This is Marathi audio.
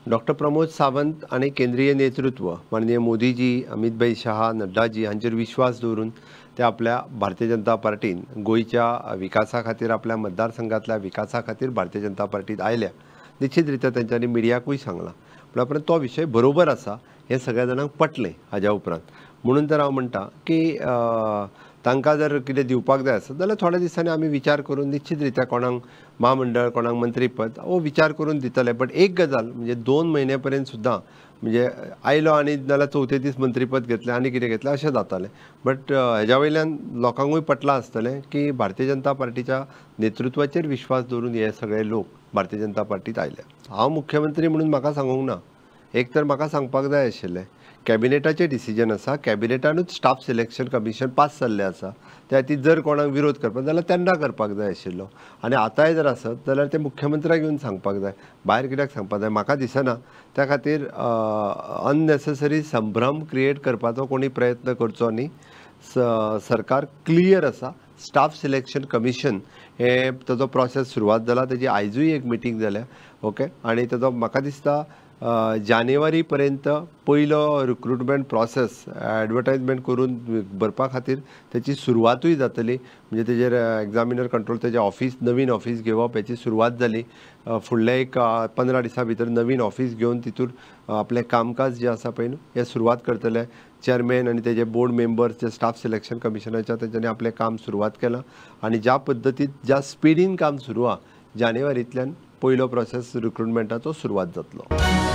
डॉक्टर प्रमोद सावंत आणि केंद्रीय नेतृत्व माननीय मोदीजी, अमित भाई शहा, नड्डाजी हांचेर विश्वास दवरून ते आपल्या भारतीय जनता पार्टीन गोयच्या विकासा खातीर आपल्या मतदारसंघातल्या विकासा खातीर भारतीय जनता पार्टीत आयल्या. निश्चितरित्या तेंच्यांनी मिडियाकूय सांगलां. पण तो विशय बरोबर आसा हे सगळ्या जाणांक पटलें हाज्या उपरांत. म्हणून तर हांव म्हणटा की तांकां जर कितें दिवपाक जाय आसत जाल्यार थोड्या दिसांनी आमी विचार करून निश्चितरित्या कोणाक महामंडळ, कोणाक मंत्रीपद हो विचार करून दितले. बट एक गजाल म्हणजे 2 म्हयने पर्यंत सुद्दां म्हणजे आयलो आनी नाल्यार चवथे दीस मंत्रीपद घेतलें आनी कितें घेतलें अशें जातालें. बट हेज्या वयल्यान लोकांकूय पटलां आसतलें की भारतीय जनता पार्टीच्या नेतृत्वाचेर विश्वास दवरून हे सगळे लोक भारतीय जनता पार्टीत आयले. हांव मुख्यमंत्री म्हणून म्हाका सांगूंक ना. एक तर म्हाका सांगपाक जाय आशिल्लें कॅबिनेटाचें डिसिजन आसा, कॅबिनेटानूच स्टाफ सिलेक्शन कमिशन पास जाल्लें आसा. त्या खातीर जर कोणाक विरोध करपाक जाल्यार तेन्ना करपाक जाय आशिल्लो. आनी आतांय जर आसत जाल्यार ते मुख्यमंत्र्याक येवन सांगपाक जाय. भायर कित्याक सांगपाक जाय म्हाका दिसना. त्या खातीर अननेसेसरी संभ्रम क्रिएट करपाचो कोणी प्रयत्न करचो न्ही. सरकार क्लियर आसा. स्टाफ सिलेक्शन कमिशन हे ताजो प्रोसेस सुरवात जाला. ताजी आयजूय एक मिटींग जाल्या. ओके. आनी ताजो म्हाका दिसता जानेवारी पर्यंत पयलो रिक्रुटमेंट प्रोसेस एडवर्टायजमेंट करून भरपा खातीर त्याची सुरवातूय जातली. म्हणजे तेजेर एग्जामिनर कंट्रोल तेजें ऑफिस नवीन ऑफिस घेवप हेची सुरवात जाली. फुडले एक 15 दिसां भितर नवीन ऑफिस घेवन तितून आपलें कामकाज जें आसा पळय न्हू हें सुरवात करतले. चेअरमॅन आनी तेजे बोर्ड मेंबर्स जे स्टाफ सिलेक्शन कमिशनाच्या तेंच्यांनी आपलें काम सुरवात केलां. आनी ज्या पद्दतीन ज्या स्पिडीन काम सुरू आहा जानेवारींतल्यान पयलो प्रोसेस रिक्रुटमेंटाचो सुरवात जातलो.